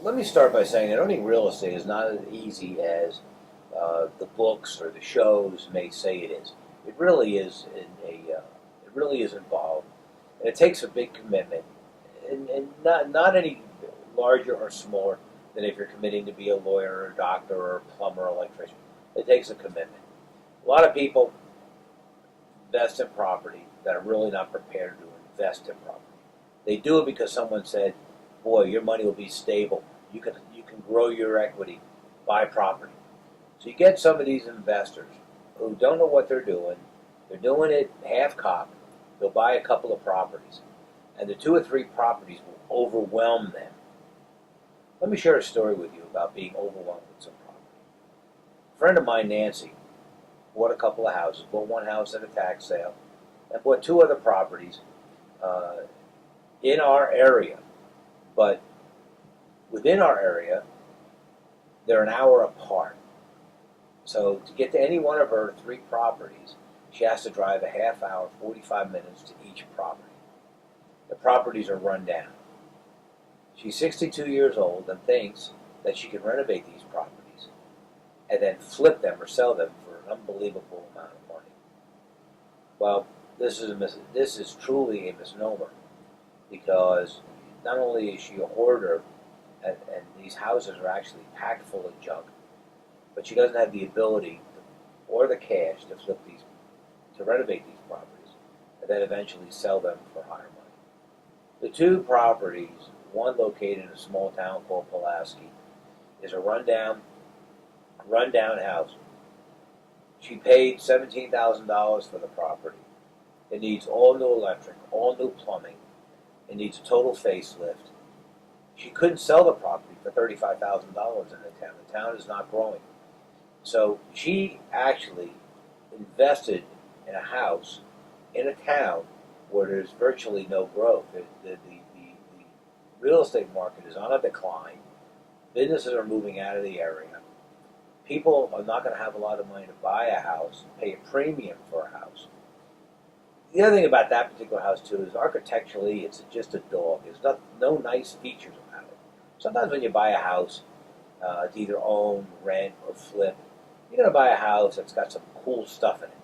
Let me start by saying that owning real estate is not as easy as the books or the shows may say it is. It really is it really is involved, and it takes a big commitment, and not any larger or smaller than if you're committing to be a lawyer or a doctor or a plumber or electrician. It takes a commitment. A lot of people invest in property that are really not prepared to invest in property. They do it because someone said, "Boy, your money will be stable. You can grow your equity, buy property." So you get some of these investors who don't know what they're doing. They're doing it half cocked. They'll buy a couple of properties, and the two or three properties will overwhelm them. Let me share a story with you about being overwhelmed with some property. A friend of mine, Nancy, bought a couple of houses. Bought one house at a tax sale, and bought two other properties uh, in our area. But within our area, they're an hour apart. So to get to any one of her three properties, she has to drive a half hour, 45 minutes to each property. The properties are run down. She's 62 years old and thinks that she can renovate these properties and then flip them or sell them for an unbelievable amount of money. Well, this is truly a misnomer, because not only is she a hoarder, and these houses are actually packed full of junk, but she doesn't have the ability or the cash to to renovate these properties, and then eventually sell them for higher money. The two properties, one located in a small town called Pulaski, is a rundown house. She paid $17,000 for the property. It needs all new electric, all new plumbing. It needs a total facelift. She couldn't sell the property for $35,000 in the town. The town is not growing. So she actually invested in a house in a town where there's virtually no growth. The real estate market is on a decline. Businesses are moving out of the area. People are not going to have a lot of money to buy a house, pay a premium for a house. The other thing about that particular house, too, is architecturally, it's just a dog. There's no nice features about it. Sometimes when you buy a house, to either own, rent, or flip, you're going to buy a house that's got some cool stuff in it.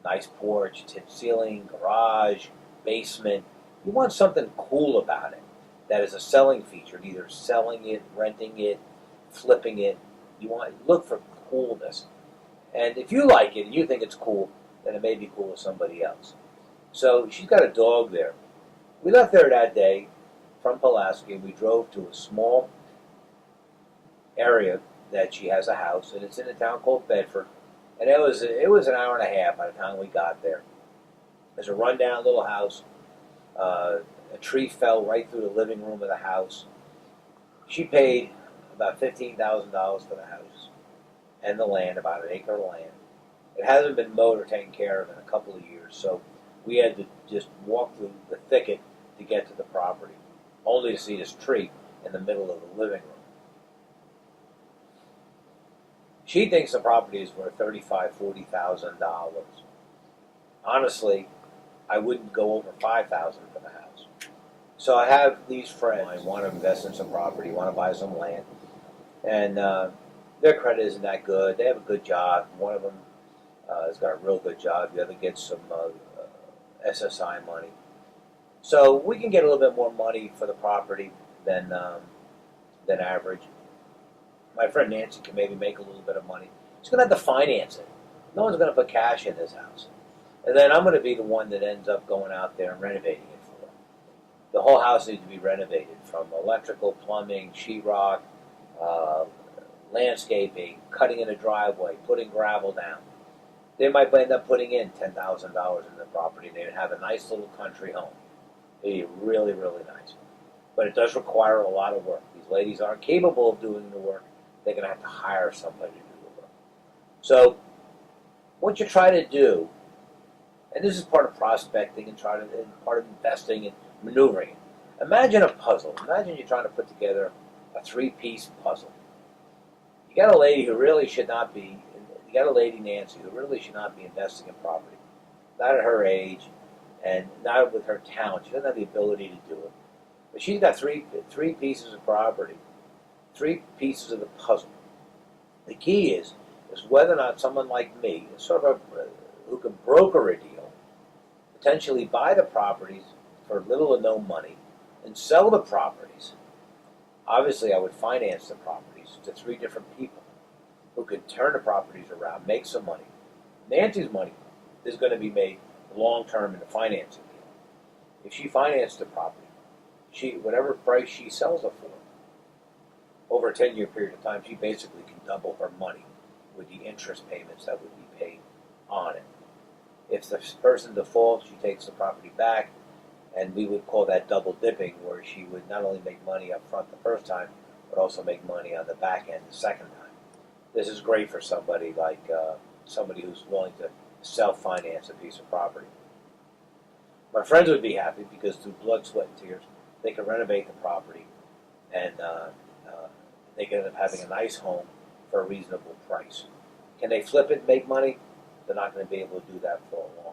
Nice porch, tip ceiling, garage, basement. You want something cool about it that is a selling feature, either selling it, renting it, flipping it. Look for coolness. And if you like it and you think it's cool, then it may be cool with somebody else. So she's got a dog there. We left there that day from Pulaski, and we drove to a small area that she has a house, and it's in a town called Bedford. And it was an hour and a half by the time we got there. There's a rundown little house. A tree fell right through the living room of the house. She paid about $15,000 for the house and the land, about an acre of land. It hasn't been mowed or taken care of in a couple of years, so we had to just walk through the thicket to get to the property, only to see this tree in the middle of the living room. She thinks the property is worth $40,000. Honestly, I wouldn't go over $5,000 for the house. So I have these friends. I want to invest in some property, want to buy some land, and their credit isn't that good. They have a good job. One of them has got a real good job. The other gets some SSI money. So we can get a little bit more money for the property than average. My friend Nancy can maybe make a little bit of money. She's going to have to finance it. No one's going to put cash in this house. And then I'm going to be the one that ends up going out there and renovating it for them. The whole house needs to be renovated, from electrical, plumbing, sheetrock, landscaping, cutting in a driveway, putting gravel down. They might end up putting in $10,000 in the property, and they would have a nice little country home. It'd be really, really nice. But it does require a lot of work. These ladies aren't capable of doing the work. They're going to have to hire somebody to do the work. So what you try to do, and this is part of prospecting and part of investing and maneuvering it. Imagine a puzzle. Imagine you're trying to put together a three-piece puzzle. You got a lady who really should not be. You got a lady, Nancy, who really should not be investing in property. Not at her age, and not with her talent. She doesn't have the ability to do it. But she's got three pieces of property, three pieces of the puzzle. The key is whether or not someone like me, who can broker a deal, potentially buy the properties for little or no money, and sell the properties. Obviously, I would finance the properties to three different people who could turn the properties around, make some money. Nancy's money is going to be made long term in the financing deal. If she financed the property, whatever price she sells it for, over a 10-year period of time, she basically can double her money with the interest payments that would be paid on it. If the person defaults, she takes the property back, and we would call that double dipping, where she would not only make money up front the first time, but also make money on the back end the second time. This is great for somebody like somebody who's willing to self-finance a piece of property. My friends would be happy because through blood, sweat, and tears, they can renovate the property, and they can end up having a nice home for a reasonable price. Can they flip it and make money? They're not going to be able to do that for a long